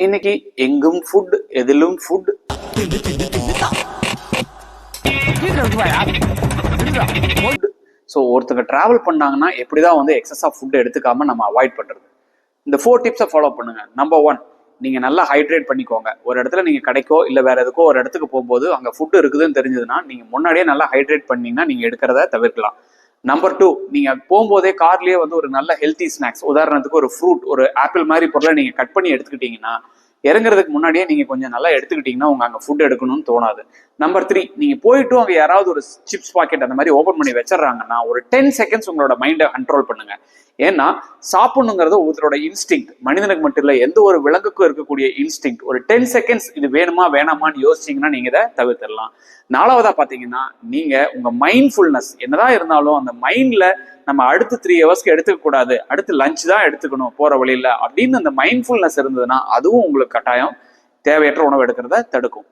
இன்னைக்கு எங்கும் ஃபுட், எதிலும் ஃபுட். ஸோ ஒருத்தங்க டிராவல் பண்ணாங்கன்னா எப்படிதான் வந்து எக்ஸஸா ஃபுட் எடுத்துக்காம நம்ம அவாய்ட் பண்றது. இந்த 4 டிப்ஸை ஃபாலோ பண்ணுங்க. நம்பர் 1, நீங்க நல்லா ஹைட்ரேட் பண்ணிக்கோங்க. ஒரு இடத்துல நீங்க கடைக்கோ இல்ல வேற எதுக்கோ ஒரு இடத்துக்கு போகும்போது அங்க ஃபுட் இருக்குதுன்னு தெரிஞ்சதுன்னா நீங்க முன்னாடியே நல்லா ஹைட்ரேட் பண்ணீங்கன்னா நீங்க எடுக்கிறத தவிர்க்கலாம். நம்பர் 2, நீங்க போகும்போதே கார்லயே வந்து ஒரு நல்ல ஹெல்த்தி ஸ்நாக்ஸ், உதாரணத்துக்கு ஒரு ஃப்ரூட், ஒரு ஆப்பிள் மாதிரி பொருளை நீங்க கட் பண்ணி எடுத்துக்கிட்டீங்கன்னா இறங்குறதுக்கு முன்னாடியே நீங்க கொஞ்சம் நல்லா எடுத்துக்கிட்டீங்கன்னா உங்க அங்க ஃபுட் எடுக்கணும்னு தோணாது. நம்பர் 3, நீங்க போயிட்டு அங்க யாராவது ஒரு சிப்ஸ் பாக்கெட் அந்த மாதிரி ஓபன் பண்ணி வச்சிடறாங்கன்னா ஒரு 10 செகண்ட்ஸ் உங்களோட மைண்டை கண்ட்ரோல் பண்ணுங்க. ஏன்னா சாப்பிடணுங்கிறது ஒருத்தரோட இன்ஸ்டிங், மனிதனுக்கு மட்டும் இல்ல எந்த ஒரு விலங்குக்கும் இருக்கக்கூடிய இன்ஸ்டிங். ஒரு 10 செகண்ட்ஸ் இது வேணுமா வேணாமான்னு யோசிச்சீங்கன்னா நீங்க இதை தவிர்த்திடலாம். 4வதா பாத்தீங்கன்னா நீங்க உங்க மைண்ட்ஃபுல்னஸ் என்னதான் இருந்தாலும் அந்த மைண்ட்ல நம்ம அடுத்து 3 ஹவர்ஸ்க்கு எடுத்துக்க கூடாது, அடுத்து லஞ்ச் தான் எடுத்துக்கணும் போற வழியில அப்படின்னு அந்த மைண்ட்ஃபுல்னஸ் இருந்ததுன்னா அதுவும் உங்களுக்கு கட்டாயம் தேவையற்ற உணவு எடுக்கிறத தடுக்கும்.